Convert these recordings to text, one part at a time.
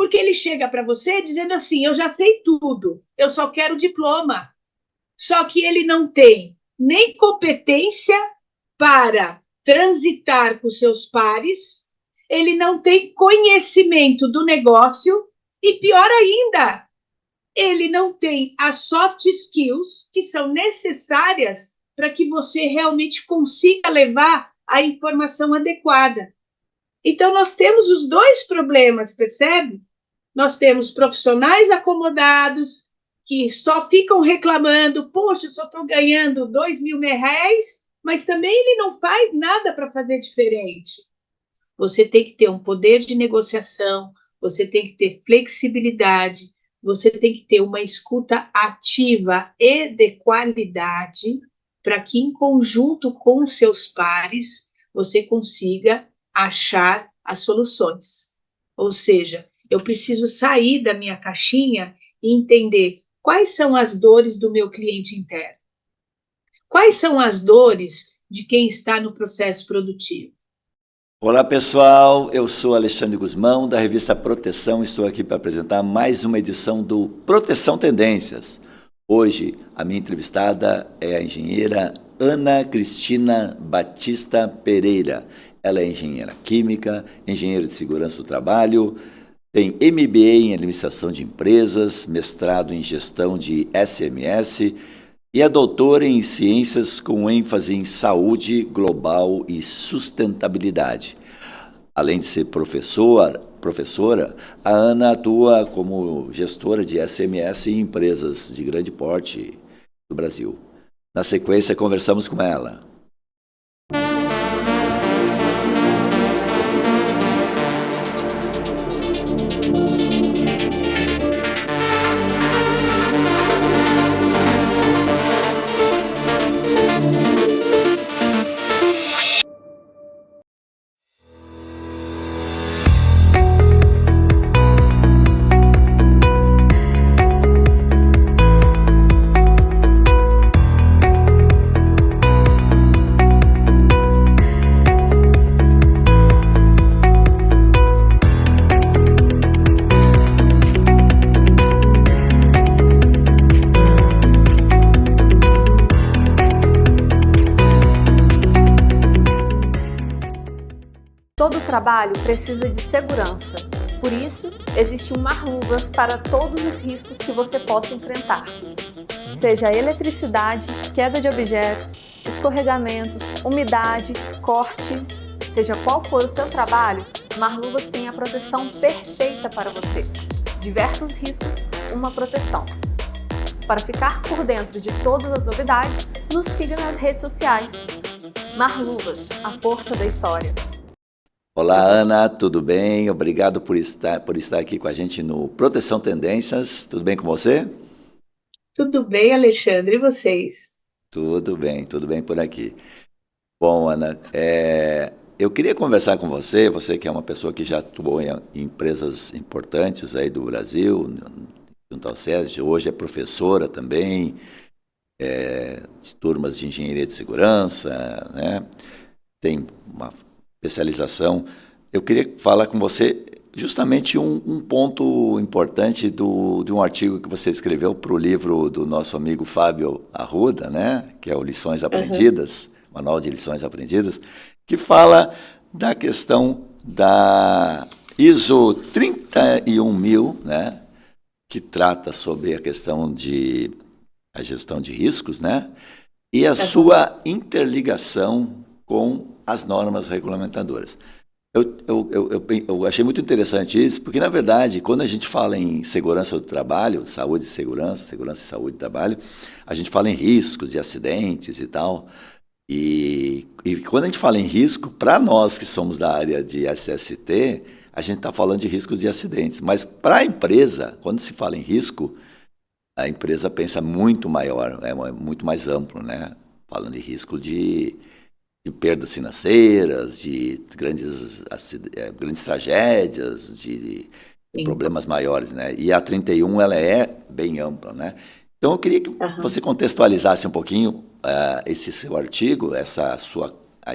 Porque ele chega para você dizendo assim: eu já sei tudo, eu só quero diploma. Só que ele não tem nem competência para transitar com seus pares, ele não tem conhecimento do negócio e, pior ainda, ele não tem as soft skills que são necessárias para que você realmente consiga levar a informação adequada. Então, nós temos os dois problemas, percebe? Nós temos profissionais acomodados que só ficam reclamando, poxa, eu só estou ganhando R$ 2.000, mas também ele não faz nada para fazer diferente. Você tem que ter um poder de negociação, você tem que ter flexibilidade, você tem que ter uma escuta ativa e de qualidade para que, em conjunto com os seus pares, você consiga achar as soluções. Ou seja, eu preciso sair da minha caixinha e entender quais são as dores do meu cliente interno. Quais são as dores de quem está no processo produtivo? Olá pessoal, eu sou Alexandre Guzmão da revista Proteção, estou aqui para apresentar mais uma edição do Proteção Tendências. Hoje a minha entrevistada é a engenheira Ana Cristina Batista Pereira. Ela é engenheira química, engenheira de segurança do trabalho, tem MBA em administração de empresas, mestrado em gestão de SMS e é doutora em ciências com ênfase em saúde global e sustentabilidade. Além de ser professora, a Ana atua como gestora de SMS em empresas de grande porte do Brasil. Na sequência, conversamos com ela. Todo trabalho precisa de segurança. Por isso, existe um Marluvas para todos os riscos que você possa enfrentar. Seja eletricidade, queda de objetos, escorregamentos, umidade, corte, seja qual for o seu trabalho, Marluvas tem a proteção perfeita para você. Diversos riscos, uma proteção. Para ficar por dentro de todas as novidades, nos siga nas redes sociais. Marluvas, a força da história. Olá, Ana, tudo bem? Obrigado por estar aqui com a gente no Proteção Tendências. Tudo bem com você? Tudo bem, Alexandre, e vocês? Tudo bem por aqui. Bom, Ana, eu queria conversar com você que é uma pessoa que já atuou em empresas importantes aí do Brasil, junto ao SESI, hoje é professora também, de turmas de engenharia de segurança, né? Tem uma especialização. Eu queria falar com você justamente um ponto importante de um artigo que você escreveu para o livro do nosso amigo Fábio Arruda, né? Que é o Lições Aprendidas, Manual de Lições Aprendidas, que fala da questão da ISO 31000, né? Que trata sobre a questão de a gestão de riscos, né? E a sua interligação com as normas regulamentadoras. Eu achei muito interessante isso, porque, na verdade, quando a gente fala em segurança do trabalho, saúde e segurança, segurança e saúde do trabalho, a gente fala em riscos e acidentes e tal. E quando a gente fala em risco, para nós que somos da área de SST, a gente está falando de riscos de acidentes. Mas para a empresa, quando se fala em risco, a empresa pensa muito maior, é muito mais amplo, né? Falando de risco de perdas financeiras, de grandes tragédias, de problemas maiores, né? E a 31 ela é bem ampla, né? Então eu queria que você contextualizasse um pouquinho esse seu artigo, a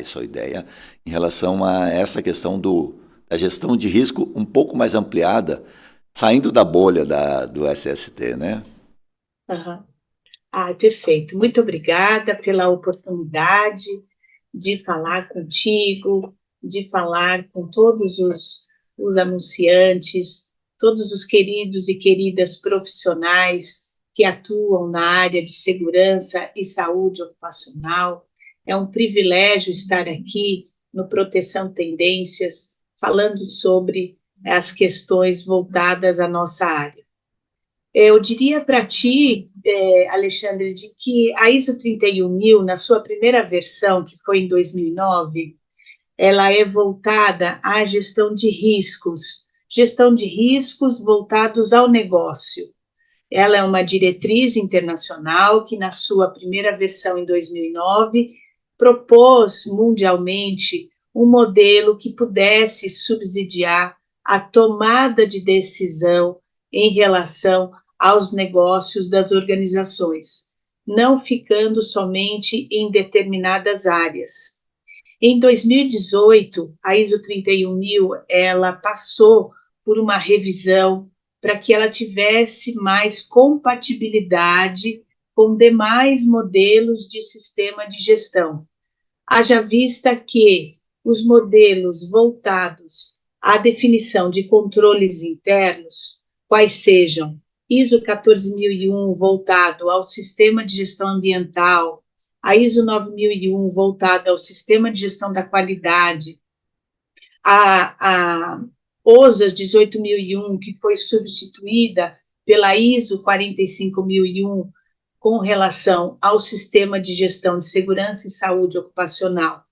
sua ideia em relação a essa questão da gestão de risco um pouco mais ampliada saindo da bolha do SST, né? Uhum. Perfeito. Muito obrigada pela oportunidade de falar contigo, de falar com todos os anunciantes, todos os queridos e queridas profissionais que atuam na área de segurança e saúde ocupacional. É um privilégio estar aqui no Proteção Tendências, falando sobre as questões voltadas à nossa área. Eu diria para ti, Alexandre, de que a ISO 31000, na sua primeira versão, que foi em 2009, ela é voltada à gestão de riscos voltados ao negócio. Ela é uma diretriz internacional que, na sua primeira versão, em 2009, propôs mundialmente um modelo que pudesse subsidiar a tomada de decisão em relação aos negócios das organizações, não ficando somente em determinadas áreas. Em 2018, a ISO 31000, ela passou por uma revisão para que ela tivesse mais compatibilidade com demais modelos de sistema de gestão. Haja vista que os modelos voltados à definição de controles internos, quais sejam ISO 14001 voltado ao sistema de gestão ambiental, a ISO 9001 voltada ao sistema de gestão da qualidade, a OSAS 18001, que foi substituída pela ISO 45001 com relação ao sistema de gestão de segurança e saúde ocupacional,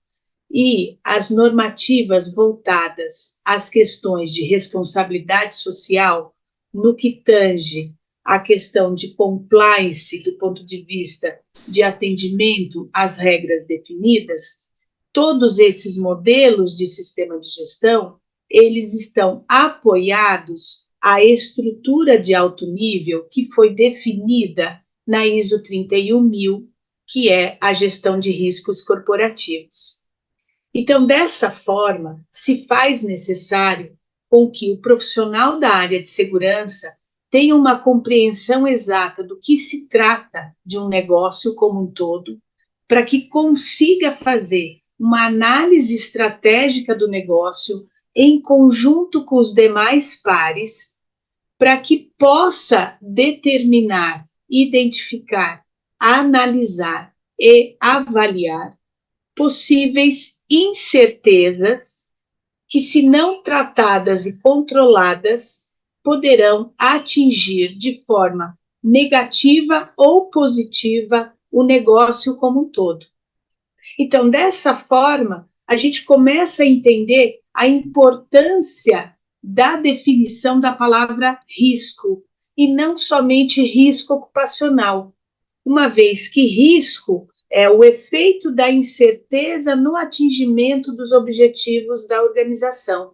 e as normativas voltadas às questões de responsabilidade social, no que tange a questão de compliance do ponto de vista de atendimento às regras definidas, todos esses modelos de sistema de gestão, eles estão apoiados à estrutura de alto nível que foi definida na ISO 31000, que é a gestão de riscos corporativos. Então, dessa forma, se faz necessário com que o profissional da área de segurança tenha uma compreensão exata do que se trata de um negócio como um todo, para que consiga fazer uma análise estratégica do negócio em conjunto com os demais pares, para que possa determinar, identificar, analisar e avaliar possíveis incertezas que, se não tratadas e controladas, poderão atingir de forma negativa ou positiva o negócio como um todo. Então, dessa forma, a gente começa a entender a importância da definição da palavra risco, e não somente risco ocupacional, uma vez que risco é o efeito da incerteza no atingimento dos objetivos da organização.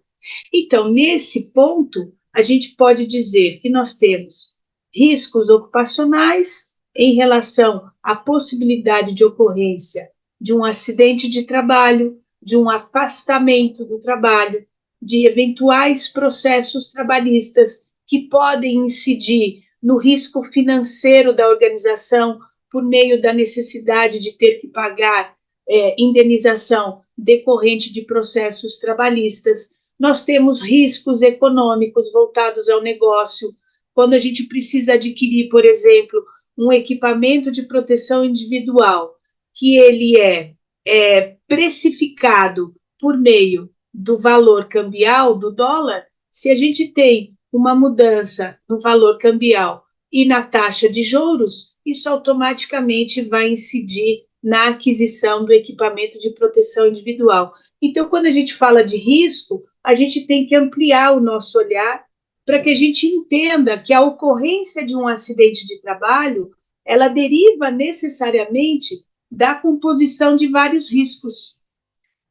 Então, nesse ponto, a gente pode dizer que nós temos riscos ocupacionais em relação à possibilidade de ocorrência de um acidente de trabalho, de um afastamento do trabalho, de eventuais processos trabalhistas que podem incidir no risco financeiro da organização por meio da necessidade de ter que pagar indenização decorrente de processos trabalhistas. Nós temos riscos econômicos voltados ao negócio, quando a gente precisa adquirir, por exemplo, um equipamento de proteção individual, que ele é precificado por meio do valor cambial do dólar. Se a gente tem uma mudança no valor cambial e na taxa de juros, isso automaticamente vai incidir na aquisição do equipamento de proteção individual. Então, quando a gente fala de risco, a gente tem que ampliar o nosso olhar para que a gente entenda que a ocorrência de um acidente de trabalho, ela deriva necessariamente da composição de vários riscos,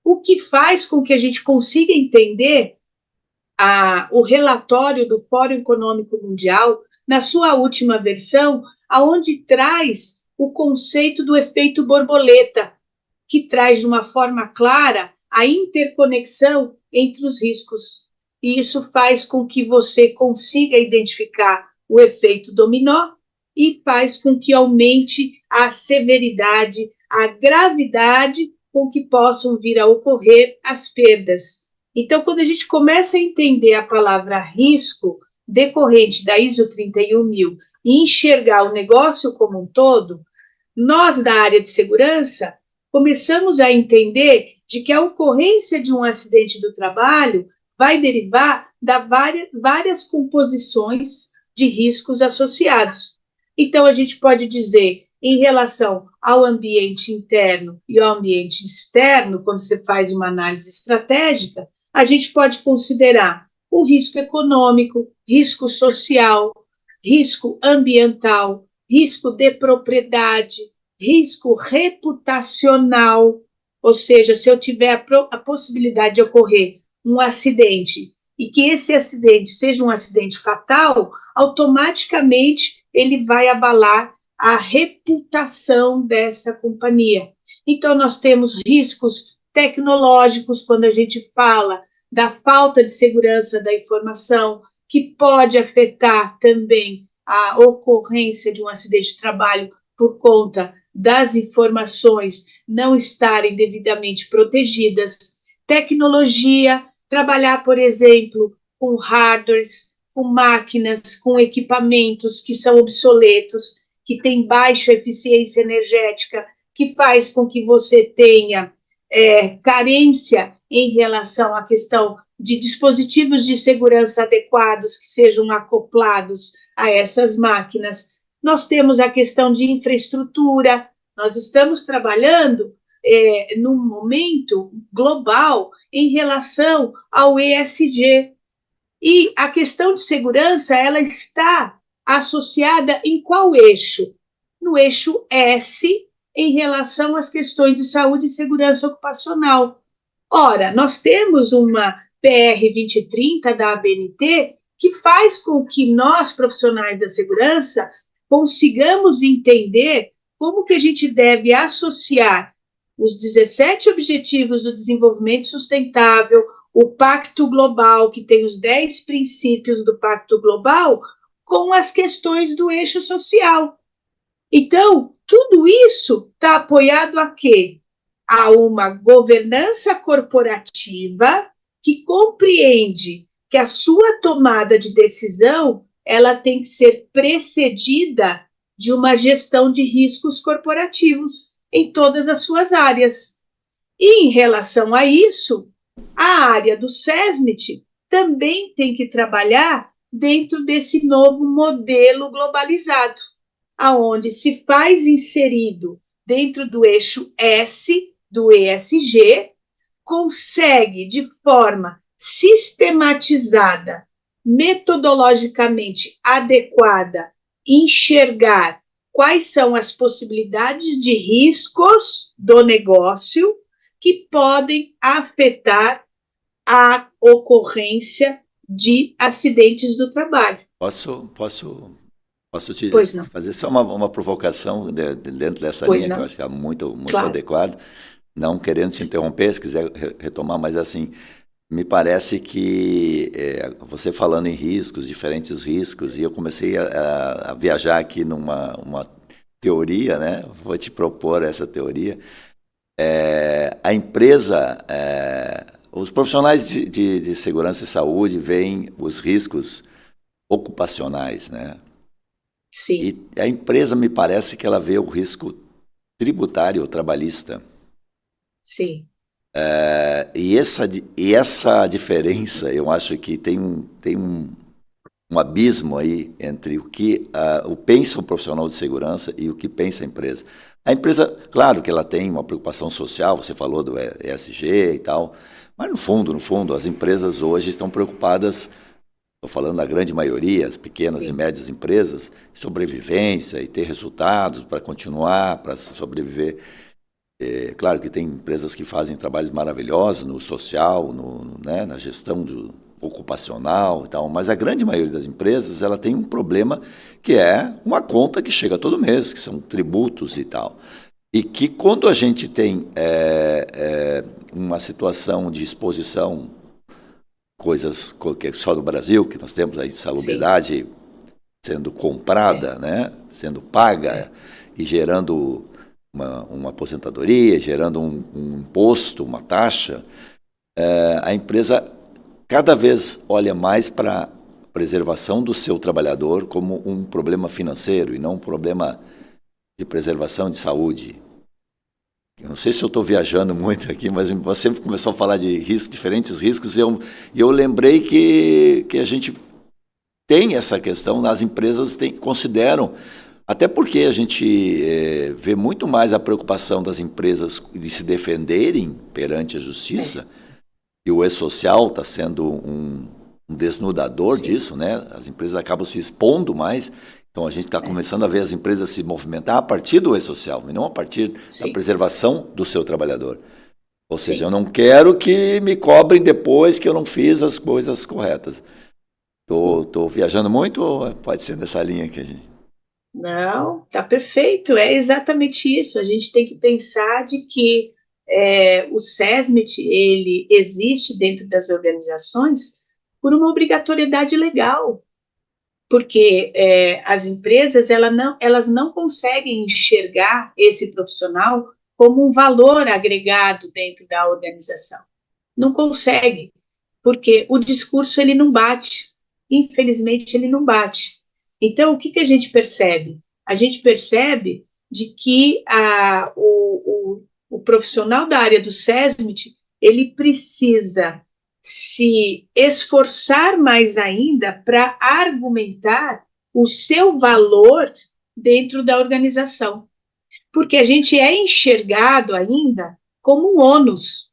o que faz com que a gente consiga entender o relatório do Fórum Econômico Mundial, na sua última versão, aonde traz o conceito do efeito borboleta, que traz de uma forma clara a interconexão entre os riscos. e isso faz com que você consiga identificar o efeito dominó e faz com que aumente a severidade, a gravidade com que possam vir a ocorrer as perdas. Então, quando a gente começa a entender a palavra risco decorrente da ISO 31000 e enxergar o negócio como um todo, nós da área de segurança começamos a entender de que a ocorrência de um acidente do trabalho vai derivar de várias composições de riscos associados. Então, a gente pode dizer, em relação ao ambiente interno e ao ambiente externo, quando você faz uma análise estratégica, a gente pode considerar o risco econômico, risco social, risco ambiental, risco de propriedade, risco reputacional, ou seja, se eu tiver a possibilidade de ocorrer um acidente e que esse acidente seja um acidente fatal, automaticamente ele vai abalar a reputação dessa companhia. Então, nós temos riscos tecnológicos, quando a gente fala da falta de segurança da informação, que pode afetar também a ocorrência de um acidente de trabalho por conta das informações não estarem devidamente protegidas. Tecnologia, trabalhar, por exemplo, com hardwares, com máquinas, com equipamentos que são obsoletos, que têm baixa eficiência energética, que faz com que você tenha carência em relação à questão de dispositivos de segurança adequados que sejam acoplados a essas máquinas. Nós temos a questão de infraestrutura, nós estamos trabalhando num momento global em relação ao ESG. E a questão de segurança, ela está associada em qual eixo? No eixo S, em relação às questões de saúde e segurança ocupacional. Ora, nós temos uma PR 2030 da ABNT que faz com que nós, profissionais da segurança, consigamos entender como que a gente deve associar os 17 Objetivos do Desenvolvimento Sustentável, o Pacto Global, que tem os 10 princípios do Pacto Global, com as questões do eixo social. Então, tudo isso está apoiado a quê? A uma governança corporativa que compreende que a sua tomada de decisão ela tem que ser precedida de uma gestão de riscos corporativos em todas as suas áreas. E, em relação a isso, a área do SESMIT também tem que trabalhar dentro desse novo modelo globalizado, aonde se faz inserido dentro do eixo S do ESG, consegue de forma sistematizada, metodologicamente adequada, enxergar quais são as possibilidades de riscos do negócio que podem afetar a ocorrência de acidentes do trabalho. Posso te fazer só uma provocação dentro dessa linha, que eu acho que é muito claro. Adequado, não querendo te interromper, se quiser retomar, mas assim, me parece que você falando em riscos, diferentes riscos, e eu comecei a viajar aqui numa teoria, né? Vou te propor essa teoria. A empresa, os profissionais de segurança e saúde veem os riscos ocupacionais, né? Sim. E a empresa, me parece que ela vê o risco tributário ou trabalhista. Sim. E essa diferença, eu acho que tem um abismo aí entre o que pensa o profissional de segurança e o que pensa a empresa. A empresa, claro que ela tem uma preocupação social, você falou do ESG e tal, mas no fundo, as empresas hoje estão preocupadas, estou falando da grande maioria, as pequenas e médias empresas, sobrevivência e ter resultados para continuar, para sobreviver. Claro que tem empresas que fazem trabalhos maravilhosos no social, né, na gestão ocupacional e tal, mas a grande maioria das empresas ela tem um problema que é uma conta que chega todo mês, que são tributos e tal. E que quando a gente tem uma situação de exposição coisas só no Brasil, que nós temos aí salubridade sendo comprada, né? Sendo paga e gerando uma aposentadoria, gerando um imposto, uma taxa, a empresa cada vez olha mais para a preservação do seu trabalhador como um problema financeiro e não um problema de preservação de saúde. Eu não sei se eu estou viajando muito aqui, mas você começou a falar de diferentes riscos, e eu lembrei que a gente tem essa questão, as empresas consideram, até porque a gente vê muito mais a preocupação das empresas de se defenderem perante a justiça, e o e-social está sendo um desnudador disso, né? As empresas acabam se expondo mais. Então, a gente está começando a ver as empresas se movimentar a partir do e-social, e não a partir da preservação do seu trabalhador. Ou seja, eu não quero que me cobrem depois que eu não fiz as coisas corretas. Estou viajando muito ou pode ser nessa linha que a gente... Não, está perfeito, é exatamente isso. A gente tem que pensar de que o SESMIT, ele existe dentro das organizações por uma obrigatoriedade legal, porque as empresas elas não conseguem enxergar esse profissional como um valor agregado dentro da organização. Não consegue, porque o discurso ele não bate. Infelizmente, ele não bate. Então, o que a gente percebe? A gente percebe de que o profissional da área do SESMIT, ele precisa se esforçar mais ainda para argumentar o seu valor dentro da organização. Porque a gente é enxergado ainda como um ônus.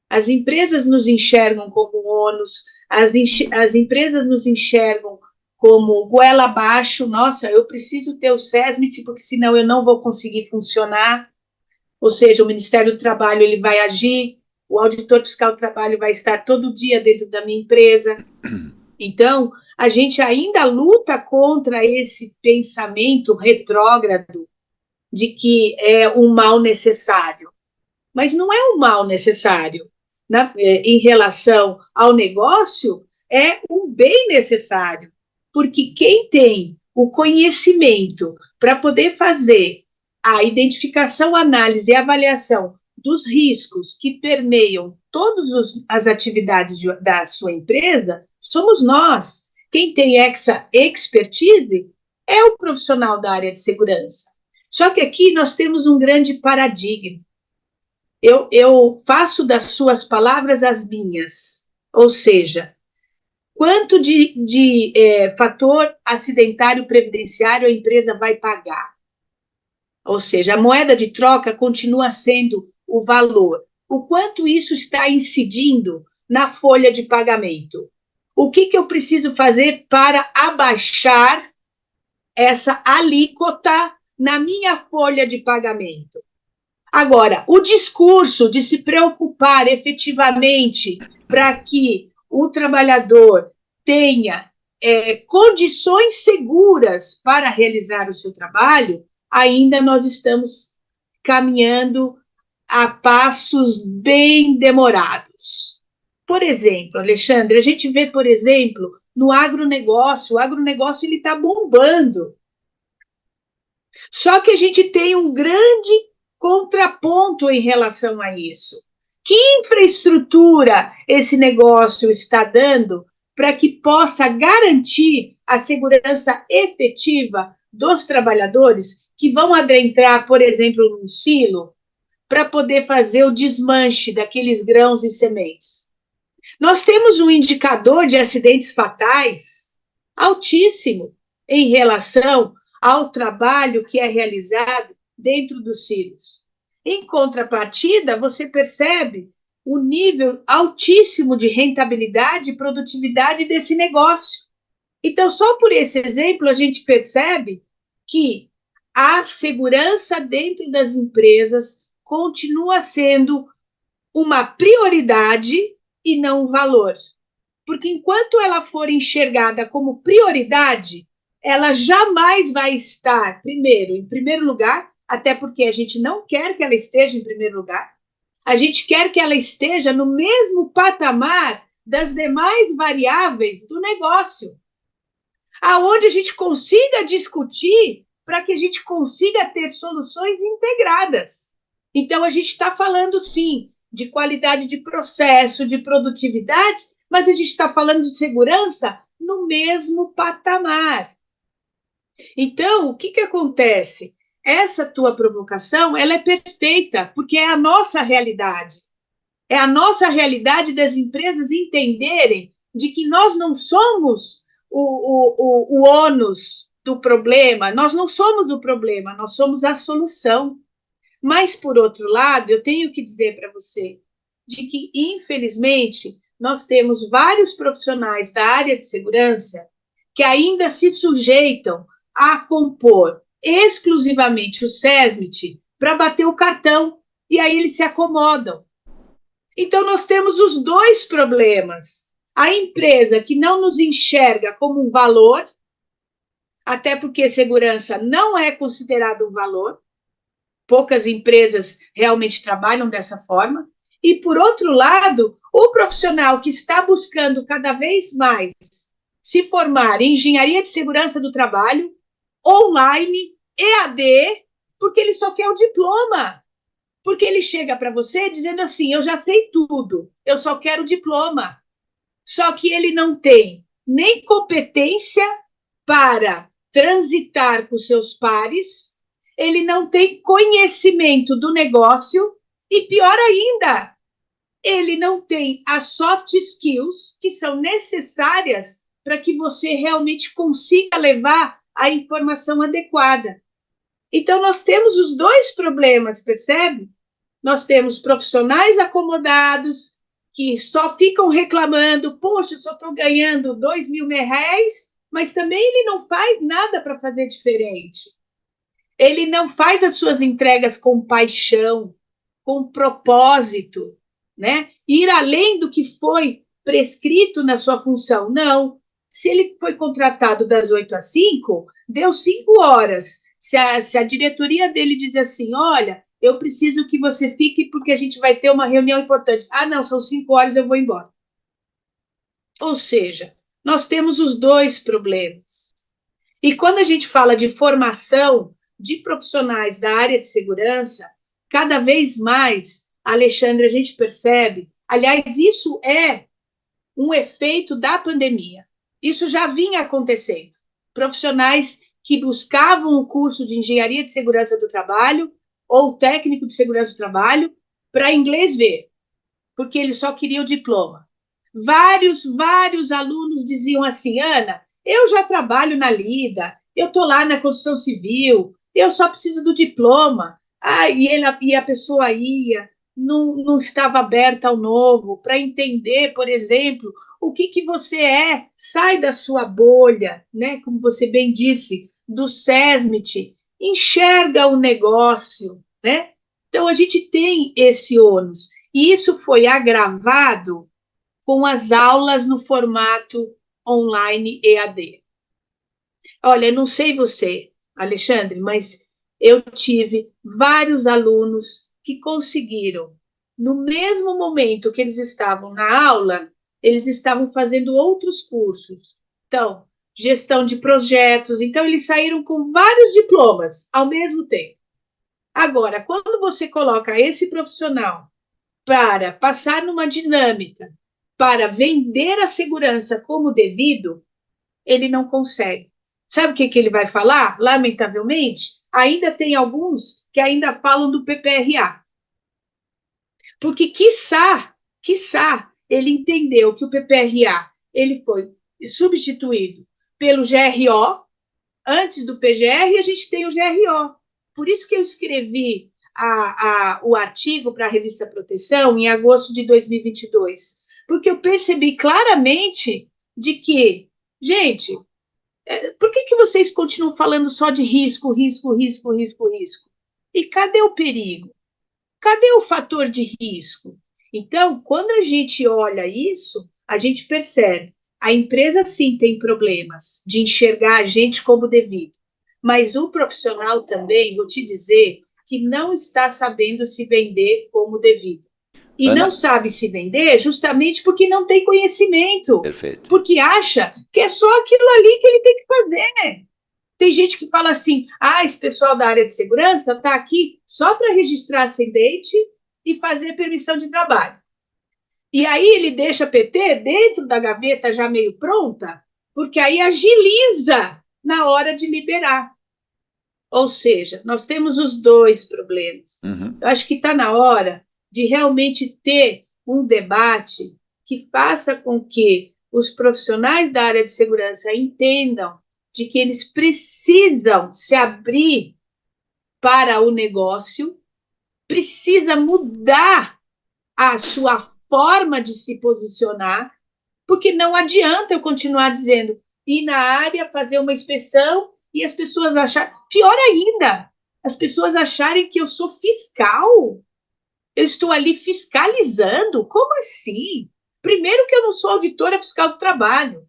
As empresas nos enxergam como um ônus, as empresas nos enxergam como goela abaixo. Nossa, eu preciso ter o SESMIT, porque senão eu não vou conseguir funcionar. Ou seja, o Ministério do Trabalho ele vai agir, o auditor fiscal do trabalho vai estar todo dia dentro da minha empresa. Então, a gente ainda luta contra esse pensamento retrógrado de que é um mal necessário. Mas não é um mal necessário. Em relação ao negócio, é um bem necessário. Porque quem tem o conhecimento para poder fazer a identificação, análise e avaliação dos riscos que permeiam todas as atividades da sua empresa, somos nós. Quem tem essa expertise é o profissional da área de segurança. Só que aqui nós temos um grande paradigma. Eu faço das suas palavras as minhas, ou seja, quanto de fator acidentário previdenciário a empresa vai pagar? Ou seja, a moeda de troca continua sendo o valor. O quanto isso está incidindo na folha de pagamento? O que eu preciso fazer para abaixar essa alíquota na minha folha de pagamento? Agora, o discurso de se preocupar efetivamente para que o trabalhador tenha condições seguras para realizar o seu trabalho, ainda nós estamos caminhando a passos bem demorados. Por exemplo, Alexandre, a gente vê, por exemplo, no agronegócio, o agronegócio está bombando. Só que a gente tem um grande contraponto em relação a isso. Que infraestrutura esse negócio está dando para que possa garantir a segurança efetiva dos trabalhadores que vão adentrar, por exemplo, num silo, para poder fazer o desmanche daqueles grãos e sementes? Nós temos um indicador de acidentes fatais altíssimo em relação ao trabalho que é realizado dentro dos silos. Em contrapartida, você percebe o nível altíssimo de rentabilidade e produtividade desse negócio. Então, só por esse exemplo, a gente percebe que a segurança dentro das empresas continua sendo uma prioridade e não um valor. Porque enquanto ela for enxergada como prioridade, ela jamais vai estar, em primeiro lugar, até porque a gente não quer que ela esteja em primeiro lugar, a gente quer que ela esteja no mesmo patamar das demais variáveis do negócio, aonde a gente consiga discutir para que a gente consiga ter soluções integradas. Então, a gente está falando, sim, de qualidade de processo, de produtividade, mas a gente está falando de segurança no mesmo patamar. Então, o que acontece? Essa tua provocação, ela é perfeita, porque é a nossa realidade. É a nossa realidade das empresas entenderem de que nós não somos o ônus do problema, nós não somos o problema, nós somos a solução. Mas, por outro lado, eu tenho que dizer para você de que, infelizmente, nós temos vários profissionais da área de segurança que ainda se sujeitam a compor exclusivamente o SESMIT para bater o cartão, e aí eles se acomodam. Então, nós temos os dois problemas. A empresa que não nos enxerga como um valor, até porque segurança não é considerado um valor, poucas empresas realmente trabalham dessa forma, e, por outro lado, o profissional que está buscando cada vez mais se formar em engenharia de segurança do trabalho, online, EAD, porque ele só quer o diploma. Porque ele chega para você dizendo assim, eu já sei tudo, eu só quero o diploma. Só que ele não tem nem competência para transitar com seus pares, ele não tem conhecimento do negócio e, pior ainda, ele não tem as soft skills que são necessárias para que você realmente consiga levar a informação adequada. Então, nós temos os dois problemas, percebe? Nós temos profissionais acomodados que só ficam reclamando, poxa, eu só estou ganhando R$ 2.000, mas também ele não faz nada para fazer diferente. Ele não faz as suas entregas com paixão, com propósito, né? Ir além do que foi prescrito na sua função. Não. Se ele foi contratado das 8 às 5, deu 5 horas. Se a diretoria dele diz assim, olha, eu preciso que você fique porque a gente vai ter uma reunião importante. Ah, não, são 5 horas, eu vou embora. Ou seja, nós temos os dois problemas. E quando a gente fala de formação de profissionais da área de segurança, cada vez mais, Alexandre, a gente percebe, aliás, isso é um efeito da pandemia. Isso já vinha acontecendo. Profissionais que buscavam o curso de engenharia de segurança do trabalho ou técnico de segurança do trabalho para inglês ver, porque eles só queriam o diploma. Vários alunos diziam assim, Ana, eu já trabalho na Lida, eu estou lá na construção civil, eu só preciso do diploma. E a pessoa ia, não estava aberta ao novo, para entender, por exemplo, o que você é, sai da sua bolha, né? Como você bem disse, do SESMIT, enxerga o negócio, né? Então, a gente tem esse ônus, e isso foi agravado com as aulas no formato online EAD. Olha, não sei você, Alexandre, mas eu tive vários alunos que conseguiram, no mesmo momento que eles estavam na aula, eles estavam fazendo outros cursos. Então, gestão de projetos, então eles saíram com vários diplomas ao mesmo tempo. Agora, quando você coloca esse profissional para passar numa dinâmica, para vender a segurança como devido, ele não consegue. Sabe o que ele vai falar? Lamentavelmente, ainda tem alguns que ainda falam do PPRA. Porque, quiçá, ele entendeu que o PPRA ele foi substituído pelo GRO, antes do PGR, e a gente tem o GRO. Por isso que eu escrevi o artigo para a revista Proteção em agosto de 2022, porque eu percebi claramente de que, gente, por que vocês continuam falando só de risco? E cadê o perigo? Cadê o fator de risco? Então, quando a gente olha isso, a gente percebe, a empresa sim tem problemas de enxergar a gente como devido, mas o profissional também, vou te dizer, que não está sabendo se vender como devido. E Ana? não sabe se vender justamente porque não tem conhecimento, Perfeito. porque acha que é só aquilo ali que ele tem que fazer. Tem gente que fala assim: esse pessoal da área de segurança está aqui só para registrar ascendente e fazer permissão de trabalho. E aí ele deixa a PT dentro da gaveta já meio pronta, porque aí agiliza na hora de liberar. Ou seja, nós temos os dois problemas. Uhum. Eu acho que está na hora de realmente ter um debate que faça com que os profissionais da área de segurança entendam de que eles precisam se abrir para o negócio, precisa mudar a sua forma de se posicionar, porque não adianta eu continuar dizendo ir na área, fazer uma inspeção e as pessoas acharem, pior ainda, as pessoas acharem que eu sou fiscal. Eu estou ali fiscalizando? Como assim? Primeiro que eu não sou auditora fiscal do trabalho.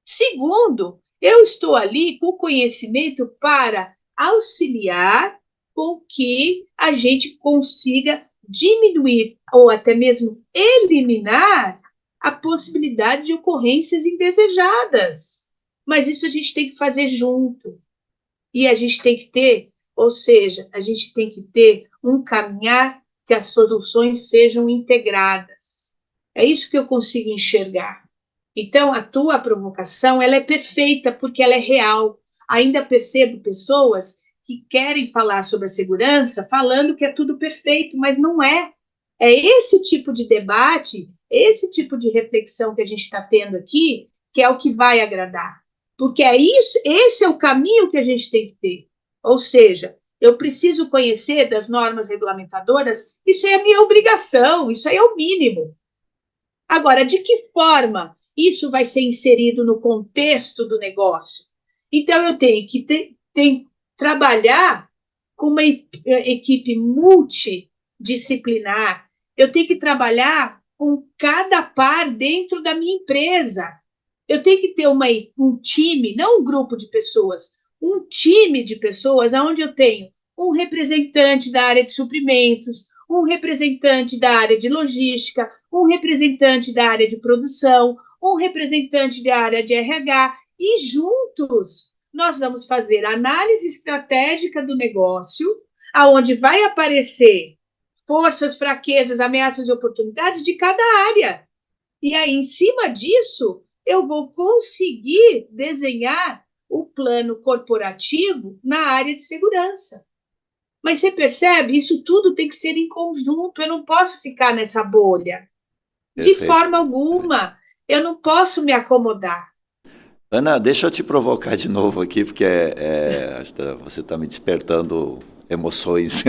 Segundo, eu estou ali com conhecimento para auxiliar com que a gente consiga diminuir ou até mesmo eliminar a possibilidade de ocorrências indesejadas. Mas isso a gente tem que fazer junto. E a gente tem que ter, ou seja, a gente tem que ter um caminhar que as soluções sejam integradas. É isso que eu consigo enxergar. Então, a tua provocação, ela é perfeita porque ela é real. Ainda percebo pessoas que querem falar sobre a segurança falando que é tudo perfeito, mas não é. É esse tipo de debate, esse tipo de reflexão que a gente está tendo aqui, que é o que vai agradar. Porque é isso, esse é o caminho que a gente tem que ter. Ou seja, eu preciso conhecer das normas regulamentadoras, isso é a minha obrigação, isso aí é o mínimo. Agora, de que forma isso vai ser inserido no contexto do negócio? Então, eu tenho que trabalhar com uma equipe multidisciplinar, eu tenho que trabalhar com cada par dentro da minha empresa. Eu tenho que ter um time, não um grupo de pessoas, um time de pessoas onde eu tenho um representante da área de suprimentos, um representante da área de logística, um representante da área de produção, um representante da área de RH, e juntos nós vamos fazer análise estratégica do negócio, aonde vai aparecer forças, fraquezas, ameaças e oportunidades de cada área. E aí, em cima disso, eu vou conseguir desenhar o plano corporativo na área de segurança. Mas você percebe? Isso tudo tem que ser em conjunto. Eu não posso ficar nessa bolha. De Perfeito. forma alguma. Eu não posso me acomodar. Ana, deixa eu te provocar de novo aqui, porque você está me despertando emoções.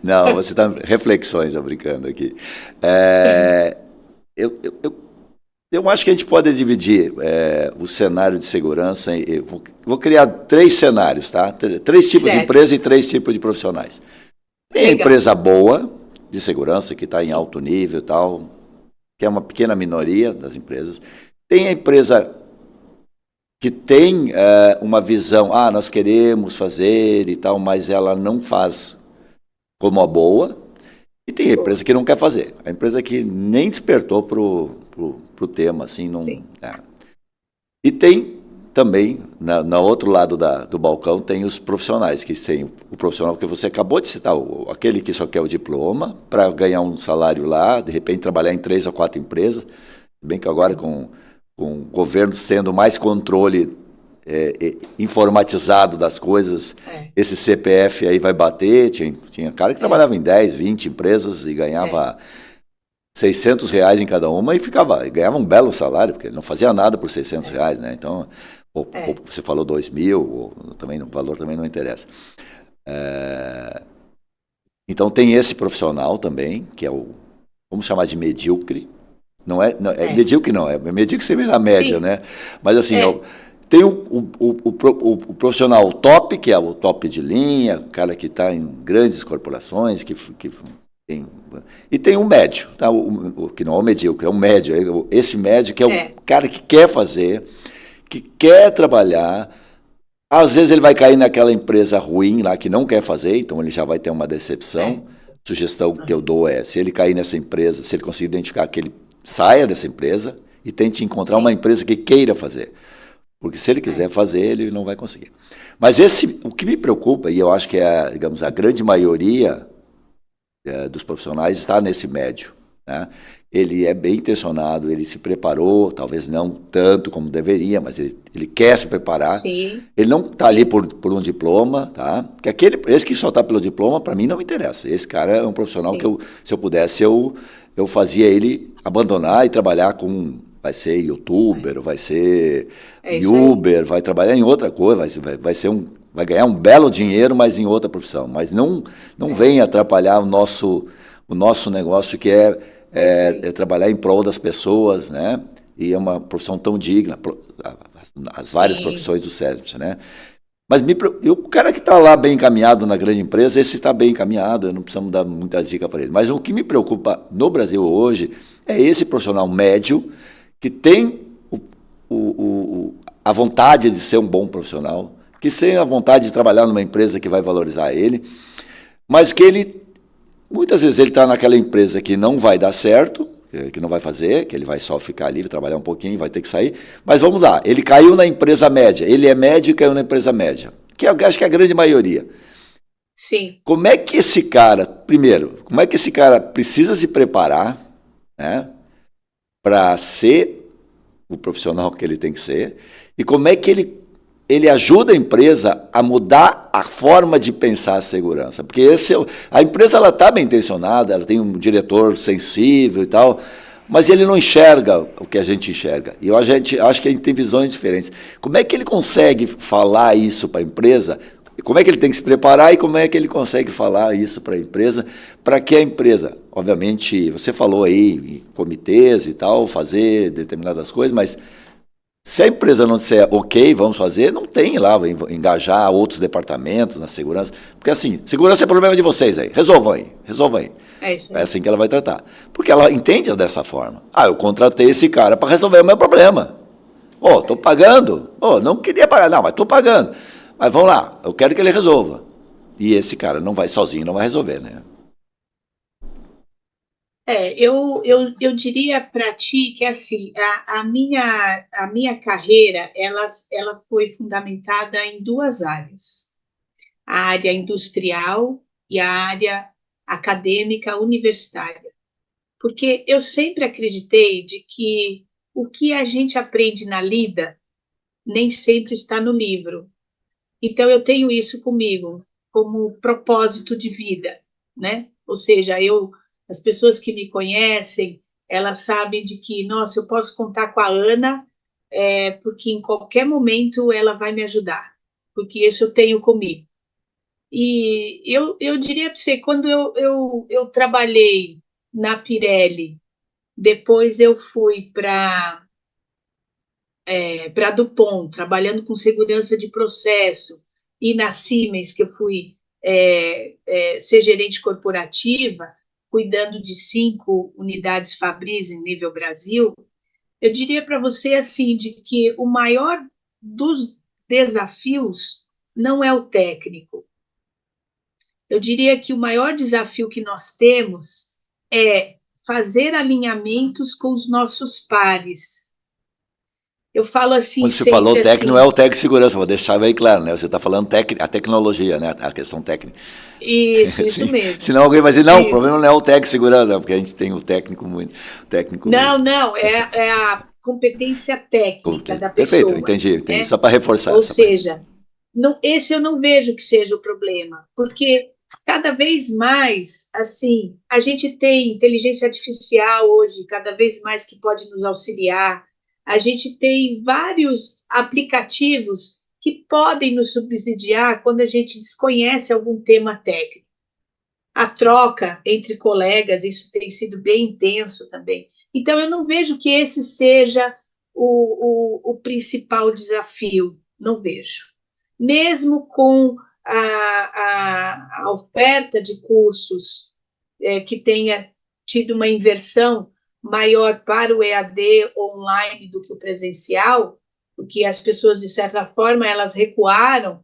Não, você está reflexões, eu brincando aqui. Eu acho que a gente pode dividir o cenário de segurança. Vou criar 3 cenários, tá? 3 tipos de empresa e 3 tipos de profissionais. Tem a empresa boa de segurança, que está em alto nível e tal, que é uma pequena minoria das empresas. Tem a empresa que tem uma visão, nós queremos fazer e tal, mas ela não faz como a boa. E tem a empresa que não quer fazer. A empresa que nem despertou pro tema, assim, não. E tem também, na outro lado do balcão, tem os profissionais, que tem o profissional que você acabou de citar, aquele que só quer o diploma para ganhar um salário lá, de repente trabalhar em 3 ou 4 empresas, bem que agora com o governo tendo mais controle informatizado das coisas, esse CPF aí vai bater. Tinha cara que trabalhava em 10, 20 empresas e ganhava R$600 em cada uma e ganhava um belo salário, porque ele não fazia nada por R$600, né? Então, você falou 2.000, também, o valor também não interessa. Então tem esse profissional também, que é vamos chamar de medíocre. Medíocre não, é medíocre sempre na média, né? Mas assim, tem o profissional top, que é o top de linha, o cara que está em grandes corporações, e tem um médio, tá? Que não é o medíocre, é um médio. Esse médio que é o cara que quer fazer, que quer trabalhar. Às vezes ele vai cair naquela empresa ruim lá, que não quer fazer, então ele já vai ter uma decepção. sugestão que eu dou é, se ele cair nessa empresa, se ele conseguir identificar que ele saia dessa empresa e tente encontrar uma empresa que queira fazer. Porque se ele quiser fazer, ele não vai conseguir. Mas o que me preocupa, e eu acho que é, digamos, a grande maioria dos profissionais está nesse médio, né? Ele é bem intencionado, ele se preparou, talvez não tanto como deveria, mas ele quer se preparar. Sim. Ele não está ali por um diploma, tá? Que esse que só está pelo diploma, para mim não me interessa. Esse cara é um profissional que se eu pudesse, eu fazia ele abandonar e trabalhar com... Vai ser youtuber, vai ser Uber, vai trabalhar em outra coisa, vai ganhar um belo dinheiro, mas em outra profissão. Mas não venha atrapalhar o nosso negócio, que é trabalhar em prol das pessoas, né? E é uma profissão tão digna, as várias profissões do SESB, né? Mas o cara que está lá bem encaminhado na grande empresa, esse está bem encaminhado, não precisamos dar muitas dicas para ele. Mas o que me preocupa no Brasil hoje é esse profissional médio que tem a vontade de ser um bom profissional, que tem a vontade de trabalhar numa empresa que vai valorizar ele, mas que muitas vezes ele está naquela empresa que não vai dar certo, que não vai fazer, que ele vai só ficar ali, trabalhar um pouquinho, vai ter que sair. Mas vamos lá, ele caiu na empresa média, ele é médio e caiu na empresa média, que eu acho que é a grande maioria. Sim. Como é que esse cara, primeiro, como é que esse cara precisa se preparar, né, para ser o profissional que ele tem que ser, e como é que ele ajuda a empresa a mudar a forma de pensar a segurança? Porque a empresa está bem intencionada, ela tem um diretor sensível e tal, mas ele não enxerga o que a gente enxerga. E acho que a gente tem visões diferentes. Como é que ele consegue falar isso para a empresa? Como é que ele tem que se preparar e como é que ele consegue falar isso para a empresa, para que a empresa, obviamente, você falou aí em comitês e tal, fazer determinadas coisas, mas se a empresa não disser, ok, vamos fazer, não tem lá, engajar outros departamentos na segurança, porque assim, segurança é problema de vocês aí, resolvam aí. É isso aí. É assim que ela vai tratar. Porque ela entende dessa forma. Eu contratei esse cara para resolver o meu problema. Estou pagando. Não queria pagar, não, mas estou pagando. Mas vamos lá, eu quero que ele resolva. E esse cara não vai sozinho, não vai resolver, né? Eu diria para ti que assim, a minha carreira ela foi fundamentada em duas áreas: a área industrial e a área acadêmica universitária, porque eu sempre acreditei de que o que a gente aprende na lida nem sempre está no livro. Então eu tenho isso comigo como propósito de vida, né? Ou seja, as pessoas que me conhecem, elas sabem de que, nossa, eu posso contar com a Ana, porque em qualquer momento ela vai me ajudar, porque isso eu tenho comigo. E eu diria para você, quando eu trabalhei na Pirelli, depois eu fui para a Dupont, trabalhando com segurança de processo, e na Siemens, que eu fui ser gerente corporativa, cuidando de 5 unidades Fabris em nível Brasil, eu diria para você assim, de que o maior dos desafios não é o técnico. Eu diria que o maior desafio que nós temos é fazer alinhamentos com os nossos pares. Eu falo assim, Quando você falou técnico, assim, não é o técnico de segurança, vou deixar bem claro, né? Você está falando a tecnologia, né? A questão técnica. Isso mesmo. Senão alguém vai dizer, não, o problema não é o técnico de segurança, porque a gente tem o técnico muito. Não, é a competência técnica da pessoa. Perfeito, entendi. Né? Só para reforçar. Ou seja, esse eu não vejo que seja o problema, porque cada vez mais, assim, a gente tem inteligência artificial hoje, cada vez mais que pode nos auxiliar. A gente tem vários aplicativos que podem nos subsidiar quando a gente desconhece algum tema técnico. A troca entre colegas, isso tem sido bem intenso também. Então, eu não vejo que esse seja o principal desafio, não vejo. Mesmo com a oferta de cursos que tenha tido uma inversão maior para o EAD online do que o presencial, porque as pessoas, de certa forma, elas recuaram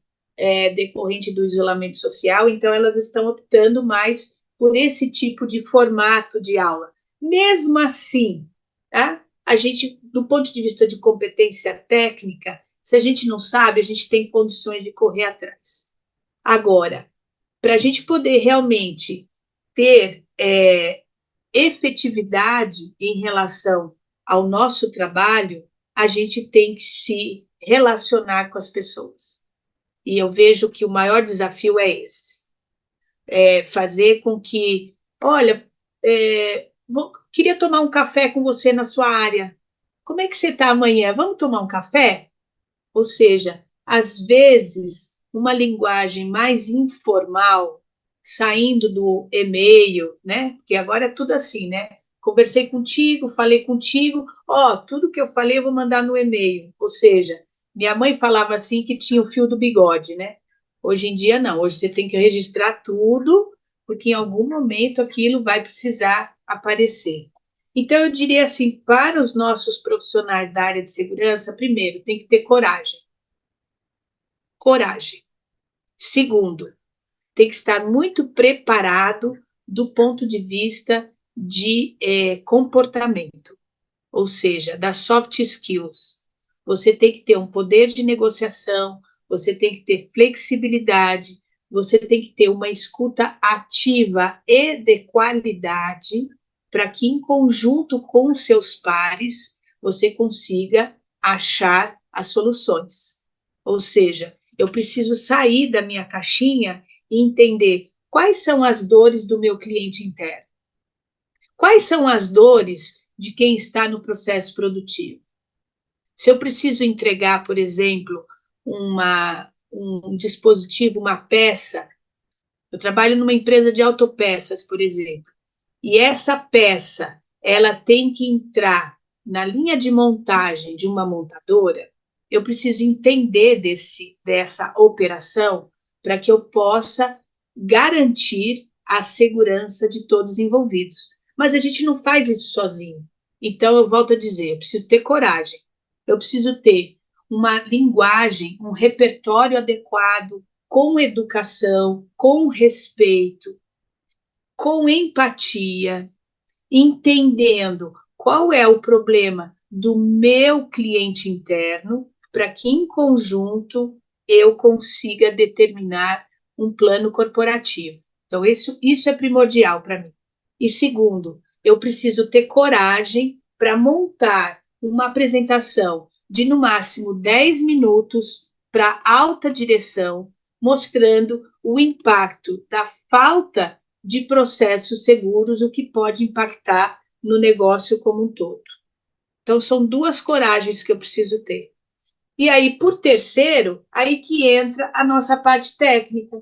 decorrente do isolamento social, então elas estão optando mais por esse tipo de formato de aula. Mesmo assim, tá? A gente, do ponto de vista de competência técnica, se a gente não sabe, a gente tem condições de correr atrás. Agora, para a gente poder realmente ter efetividade em relação ao nosso trabalho, a gente tem que se relacionar com as pessoas. E eu vejo que o maior desafio é esse. Fazer com que, olha, queria tomar um café com você na sua área. Como é que você está amanhã? Vamos tomar um café? Ou seja, às vezes, uma linguagem mais informal, saindo do e-mail, né? Porque agora é tudo assim, né? Conversei contigo, falei contigo, tudo que eu falei eu vou mandar no e-mail. Ou seja, minha mãe falava assim que tinha o fio do bigode, né? Hoje em dia não, hoje você tem que registrar tudo, porque em algum momento aquilo vai precisar aparecer. Então, eu diria assim, para os nossos profissionais da área de segurança, primeiro, tem que ter coragem. Coragem. Segundo, tem que estar muito preparado do ponto de vista de comportamento, ou seja, das soft skills. Você tem que ter um poder de negociação, você tem que ter flexibilidade, você tem que ter uma escuta ativa e de qualidade, para que, em conjunto com os seus pares, você consiga achar as soluções. Ou seja, eu preciso sair da minha caixinha e entender quais são as dores do meu cliente interno. Quais são as dores de quem está no processo produtivo? Se eu preciso entregar, por exemplo, um dispositivo, uma peça, eu trabalho numa empresa de autopeças, por exemplo, e essa peça, ela tem que entrar na linha de montagem de uma montadora, eu preciso entender dessa operação para que eu possa garantir a segurança de todos os envolvidos. Mas a gente não faz isso sozinho. Então, eu volto a dizer, eu preciso ter coragem, eu preciso ter uma linguagem, um repertório adequado, com educação, com respeito, com empatia, entendendo qual é o problema do meu cliente interno, para que, em conjunto, eu consiga determinar um plano corporativo. Então, isso é primordial para mim. E segundo, eu preciso ter coragem para montar uma apresentação de, no máximo, 10 minutos para alta direção, mostrando o impacto da falta de processos seguros, o que pode impactar no negócio como um todo. Então, são duas coragens que eu preciso ter. E aí, por terceiro, aí que entra a nossa parte técnica,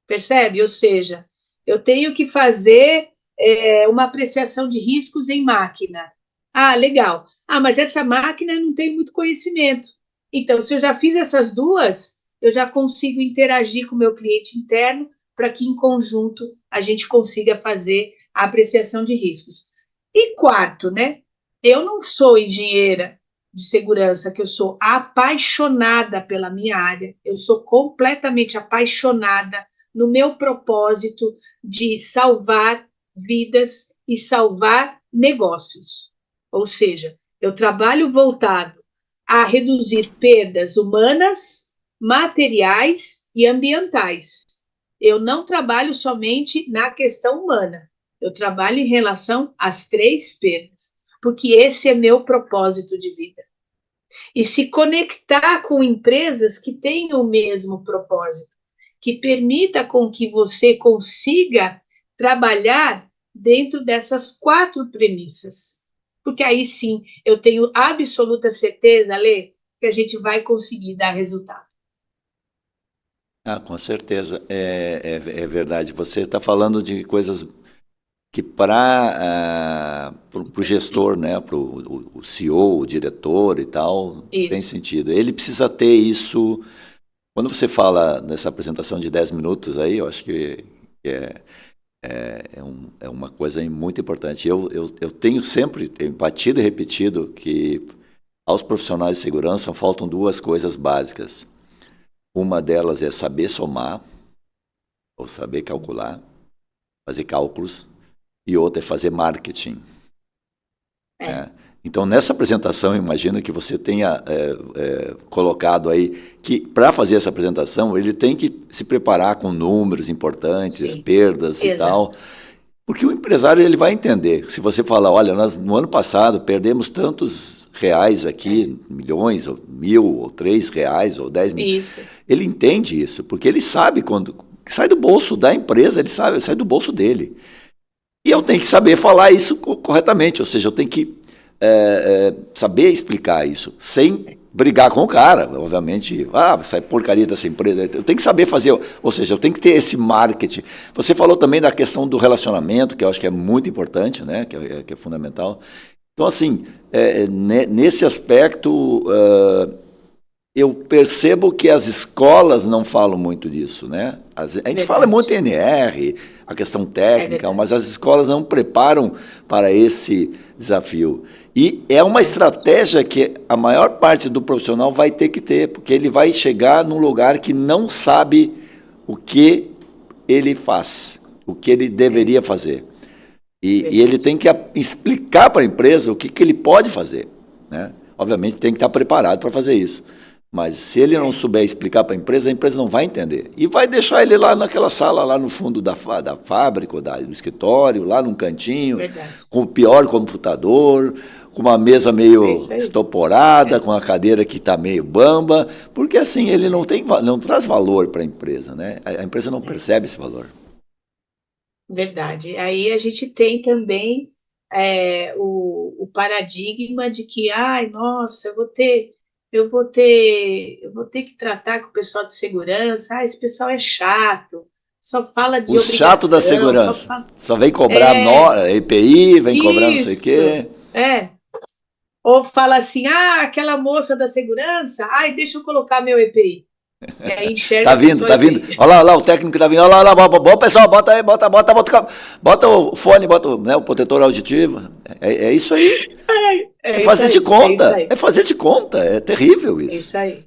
percebe? Ou seja, eu tenho que fazer uma apreciação de riscos em máquina. Ah, legal. Ah, mas essa máquina eu não tenho muito conhecimento. Então, se eu já fiz essas duas, eu já consigo interagir com o meu cliente interno para que, em conjunto, a gente consiga fazer a apreciação de riscos. E quarto, né? Eu não sou engenheira de segurança, que eu sou apaixonada pela minha área, eu sou completamente apaixonada no meu propósito de salvar vidas e salvar negócios. Ou seja, eu trabalho voltado a reduzir perdas humanas, materiais e ambientais. Eu não trabalho somente na questão humana, eu trabalho em relação às 3 perdas, porque esse é meu propósito de vida. E se conectar com empresas que têm o mesmo propósito, que permita com que você consiga trabalhar dentro dessas 4 premissas. Porque aí sim, eu tenho absoluta certeza, Lê, que a gente vai conseguir dar resultado. Com certeza, é verdade. Você está falando de coisas que para o gestor, né, para o CEO, o diretor e tal, tem Isso. sentido. Ele precisa ter isso. Quando você fala nessa apresentação de 10 minutos aí, eu acho que é uma coisa muito importante. Eu tenho sempre batido e repetido que aos profissionais de segurança faltam 2 coisas básicas. Uma delas é saber somar, ou saber calcular, fazer cálculos, e outra é fazer marketing. Né? Então, nessa apresentação, eu imagino que você tenha colocado aí que, para fazer essa apresentação, ele tem que se preparar com números importantes, Sim. perdas e Exato. tal, porque o empresário ele vai entender. Se você falar, olha, nós, no ano passado perdemos tantos reais aqui, milhões, ou 1.000, ou 3 reais, ou 10 mil, Isso. ele entende isso, porque ele sabe quando sai do bolso da empresa, ele sabe, sai do bolso dele. E eu tenho que saber falar isso corretamente, ou seja, eu tenho que saber explicar isso, sem brigar com o cara, obviamente, sai porcaria dessa empresa, eu tenho que saber fazer, ou seja, eu tenho que ter esse marketing. Você falou também da questão do relacionamento, que eu acho que é muito importante, né, que é fundamental. Então, assim, nesse aspecto, eu percebo que as escolas não falam muito disso, né? A gente Verdade. fala muito em NR, a questão técnica, verdade. mas as escolas não preparam para esse desafio. E é uma estratégia que a maior parte do profissional vai ter que ter, porque ele vai chegar num lugar que não sabe o que ele faz, o que ele deveria fazer. E ele tem que explicar para a empresa o que ele pode fazer, né? Obviamente tem que estar preparado para fazer isso. Mas se ele não souber explicar para a empresa não vai entender. E vai deixar ele lá naquela sala, lá no fundo da fábrica, ou do escritório, lá num cantinho, Verdade. com o pior computador, com uma mesa meio estoporada, com a cadeira que está meio bamba, porque assim ele não traz valor para a empresa, né? A empresa não percebe esse valor. Verdade. Aí a gente tem também o paradigma de que, ai, nossa, eu vou ter que tratar com o pessoal de segurança, esse pessoal é chato, só fala de O chato da segurança. Só vem cobrar EPI, vem cobrar não sei o quê. Ou fala assim, aquela moça da segurança, deixa eu colocar meu EPI. E aí enxerga tá vindo. Olha lá, o técnico tá vindo. Olha lá, bom, pessoal, bota aí, bota o fone, bota o protetor auditivo. É isso aí. É fazer de conta. É fazer de conta. É terrível isso. É isso aí.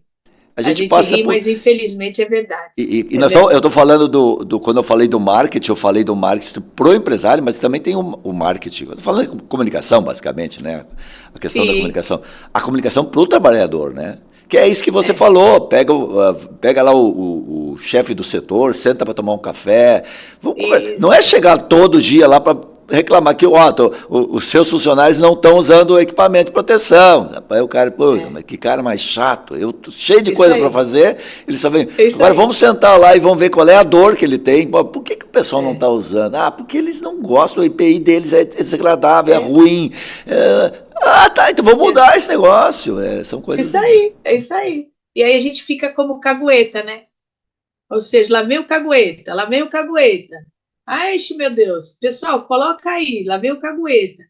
A gente passa ri, mas infelizmente é verdade. Eu estou falando quando eu falei do marketing, eu falei do marketing pro empresário, mas também tem o marketing. Eu estou falando de comunicação, basicamente, né? A questão da comunicação. A comunicação pro trabalhador, né? Que é isso que você falou, pega lá o chefe do setor, senta para tomar um café. Não é chegar todo dia lá para reclamar que os seus funcionários não estão usando o equipamento de proteção. Aí o cara, mas que cara mais chato, eu tô cheio de coisa para fazer, ele só vem. Agora vamos sentar lá e vamos ver qual é a dor que ele tem. Por que o pessoal não está usando? Porque eles não gostam, o EPI deles é desagradável, é ruim. Tá, então vamos mudar esse negócio. São coisas. É isso aí. E aí a gente fica como cagueta, né? Ou seja, lá vem o cagueta. Ai, meu Deus. Pessoal, coloca aí, lá vem o cagueta.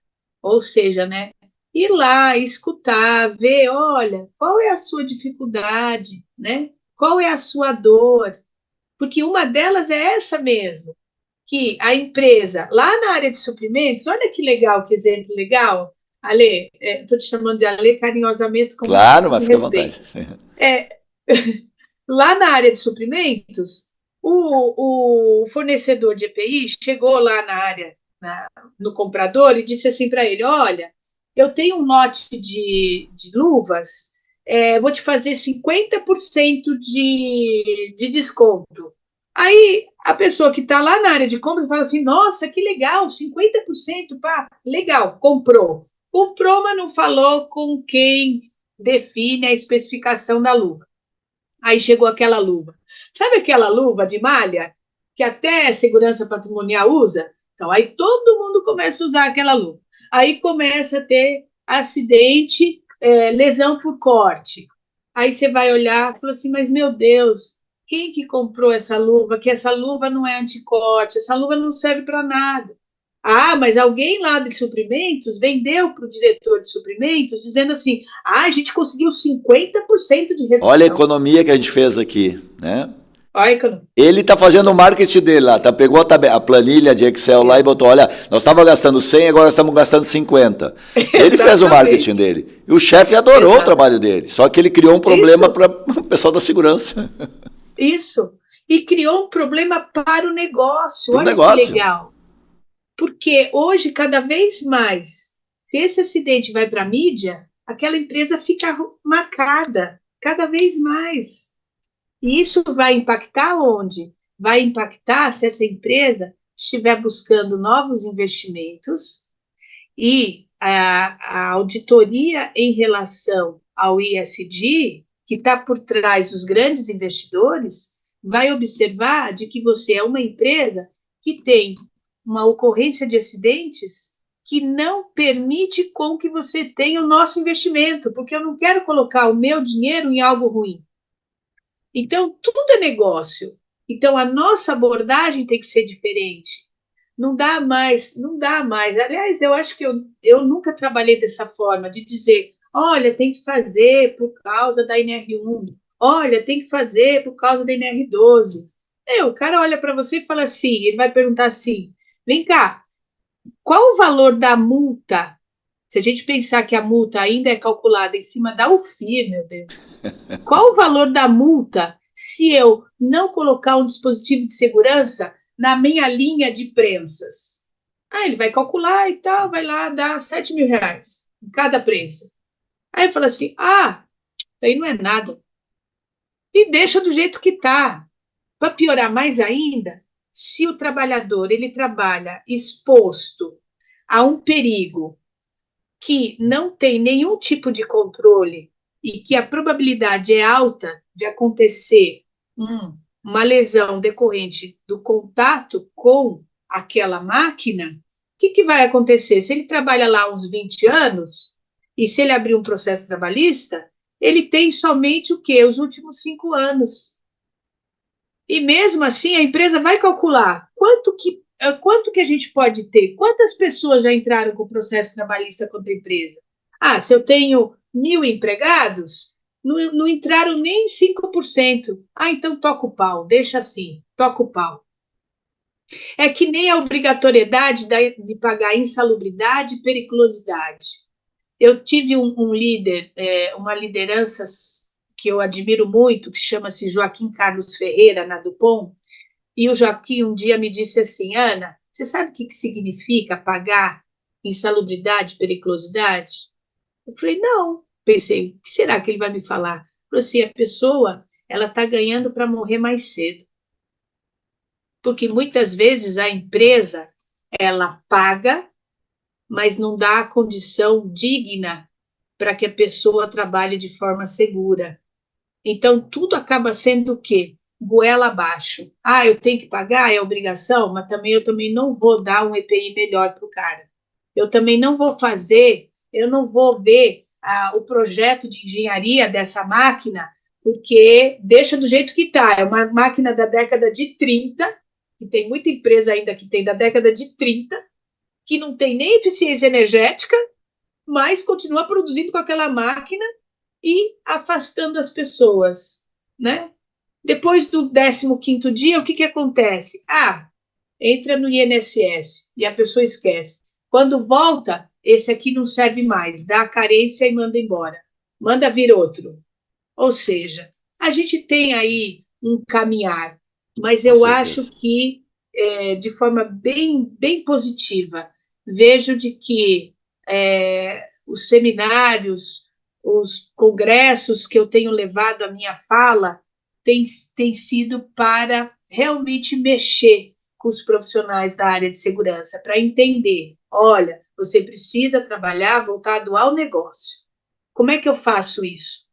Ou seja, né? Ir lá, escutar, ver, olha, qual é a sua dificuldade, né? Qual é a sua dor? Porque uma delas é essa mesmo, que a empresa, lá na área de suprimentos, olha que legal, que exemplo legal. Ale, estou te chamando de Ale carinhosamente. Claro, mas fica à vontade. Lá na área de suprimentos, o fornecedor de EPI chegou lá na área, no comprador, e disse assim para ele, olha, eu tenho um lote de luvas, vou te fazer 50% de desconto. Aí a pessoa que está lá na área de compras fala assim, nossa, que legal, 50%, pá, legal, comprou, mas não falou com quem define a especificação da luva. Aí chegou aquela luva. Sabe aquela luva de malha que até segurança patrimonial usa? Então, aí todo mundo começa a usar aquela luva. Aí começa a ter acidente, lesão por corte. Aí você vai olhar e fala assim, mas meu Deus, quem que comprou essa luva? Que essa luva não é anticorte, essa luva não serve para nada. Mas alguém lá de suprimentos vendeu para o diretor de suprimentos dizendo assim, a gente conseguiu 50% de redução. Olha a economia que a gente fez aqui, né? Olha a economia. Ele está fazendo o marketing dele lá, pegou a planilha de Excel lá e botou, olha, nós estávamos gastando 100, agora estamos gastando 50. Ele fez o marketing dele. E o chefe adorou o trabalho dele, só que ele criou um problema para o pessoal da segurança. Isso. E criou um problema para o negócio. Olha que legal. Porque hoje, cada vez mais, se esse acidente vai para a mídia, aquela empresa fica marcada cada vez mais. E isso vai impactar onde? Vai impactar se essa empresa estiver buscando novos investimentos e a auditoria em relação ao ESG, que está por trás dos grandes investidores, vai observar de que você é uma empresa que tem uma ocorrência de acidentes que não permite com que você tenha o nosso investimento, porque eu não quero colocar o meu dinheiro em algo ruim. Então, tudo é negócio. Então, a nossa abordagem tem que ser diferente. Não dá mais, não dá mais. Aliás, eu acho que eu nunca trabalhei dessa forma, de dizer, olha, tem que fazer por causa da NR1, olha, tem que fazer por causa da NR12. O cara olha para você e fala assim, ele vai perguntar assim, vem cá, qual o valor da multa? Se a gente pensar que a multa ainda é calculada em cima da UFIR, meu Deus, qual o valor da multa se eu não colocar um dispositivo de segurança na minha linha de prensas? Ele vai calcular e tal, vai lá dar R$7.000 em cada prensa. Aí fala assim, isso aí não é nada. E deixa do jeito que está. Para piorar mais ainda, se o trabalhador ele trabalha exposto a um perigo que não tem nenhum tipo de controle e que a probabilidade é alta de acontecer uma lesão decorrente do contato com aquela máquina, o que vai acontecer? Se ele trabalha lá uns 20 anos, e se ele abrir um processo trabalhista, ele tem somente o quê? Os últimos 5 anos. E mesmo assim, a empresa vai calcular quanto que a gente pode ter, quantas pessoas já entraram com o processo trabalhista contra a empresa. Se eu tenho 1.000 empregados, não entraram nem 5%. Então toca o pau, deixa assim, toca o pau. É que nem a obrigatoriedade de pagar insalubridade e periculosidade. Eu tive um líder, uma liderança que eu admiro muito, que chama-se Joaquim Carlos Ferreira, na Dupont, e o Joaquim um dia me disse assim, Ana, você sabe o que significa pagar insalubridade e periculosidade? Eu falei, não. Pensei, o que será que ele vai me falar? Ele falou assim, a pessoa ela está ganhando para morrer mais cedo. Porque muitas vezes a empresa ela paga, mas não dá a condição digna para que a pessoa trabalhe de forma segura. Então, tudo acaba sendo o quê? Goela abaixo. Eu tenho que pagar, é obrigação, mas eu também não vou dar um EPI melhor para o cara. Eu também não vou fazer, eu não vou ver o projeto de engenharia dessa máquina, porque deixa do jeito que está. É uma máquina da década de 30, que tem muita empresa ainda que tem da década de 30, que não tem nem eficiência energética, mas continua produzindo com aquela máquina e afastando as pessoas, né? Depois do 15º dia, o que acontece? Entra no INSS e a pessoa esquece. Quando volta, esse aqui não serve mais, dá a carência e manda embora. Manda vir outro. Ou seja, a gente tem aí um caminhar, mas eu acho que, de forma bem, bem positiva, vejo de que os seminários, os congressos que eu tenho levado a minha fala tem sido para realmente mexer com os profissionais da área de segurança, para entender, olha, você precisa trabalhar voltado ao negócio. Como é que eu faço isso?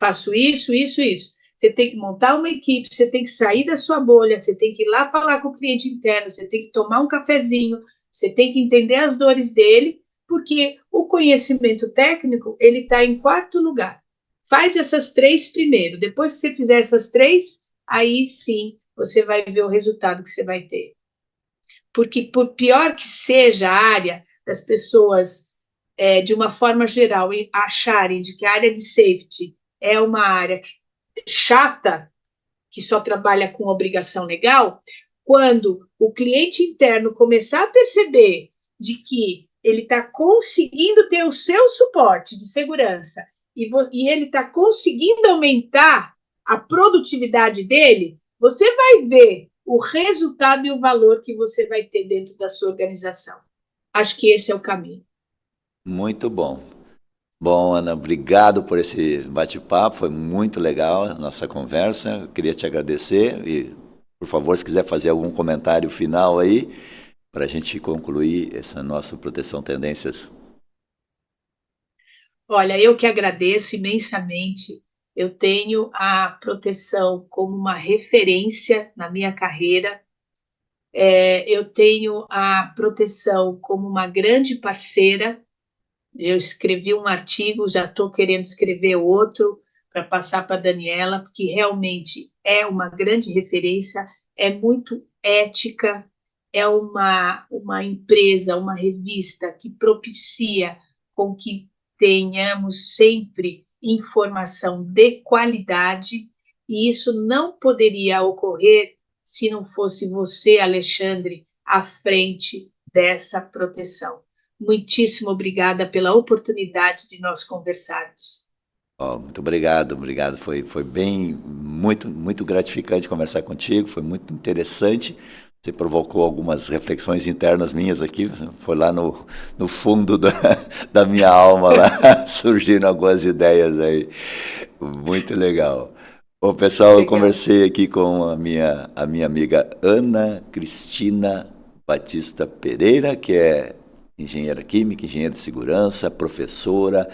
Faço isso, isso, isso. Você tem que montar uma equipe, você tem que sair da sua bolha, você tem que ir lá falar com o cliente interno, você tem que tomar um cafezinho, você tem que entender as dores dele, porque o conhecimento técnico, ele está em 4º lugar. Faz essas 3 primeiro, depois que você fizer essas 3, aí sim você vai ver o resultado que você vai ter. Porque por pior que seja a área das pessoas, de uma forma geral, acharem de que a área de safety é uma área chata, que só trabalha com obrigação legal, quando o cliente interno começar a perceber de que ele está conseguindo ter o seu suporte de segurança e ele está conseguindo aumentar a produtividade dele, você vai ver o resultado e o valor que você vai ter dentro da sua organização. Acho que esse é o caminho. Muito bom. Bom, Ana, obrigado por esse bate-papo, foi muito legal a nossa conversa. Eu queria te agradecer e, por favor, se quiser fazer algum comentário final aí, para a gente concluir essa nossa Proteção Tendências. Olha, eu que agradeço imensamente. Eu tenho a proteção como uma referência na minha carreira. Eu tenho a proteção como uma grande parceira. Eu escrevi um artigo, já estou querendo escrever outro para passar para a Daniela, porque realmente é uma grande referência, é muito ética, é uma empresa, uma revista que propicia com que tenhamos sempre informação de qualidade, e isso não poderia ocorrer se não fosse você, Alexandre, à frente dessa proteção. Muitíssimo obrigada pela oportunidade de nós conversarmos. Oh, muito obrigado, obrigado. Foi bem, muito gratificante conversar contigo, foi muito interessante. Você provocou algumas reflexões internas minhas aqui, foi lá no fundo da minha alma, lá surgindo algumas ideias aí. Muito legal. Bom, pessoal, eu conversei aqui com a minha amiga Ana Cristina Batista Pereira, que é engenheira química, engenheira de segurança, professora,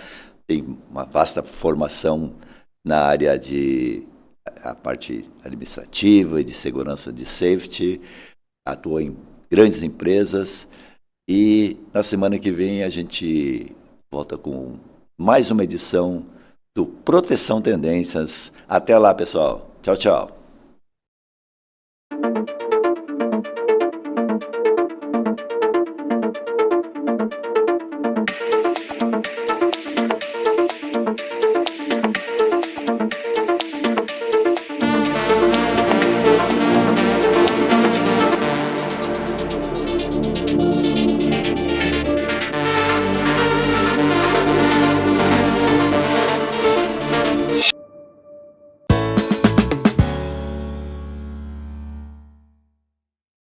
tem uma vasta formação na área de a parte administrativa e de segurança de safety, atua em grandes empresas e na semana que vem a gente volta com mais uma edição do Proteção Tendências. Até lá, pessoal. Tchau, tchau.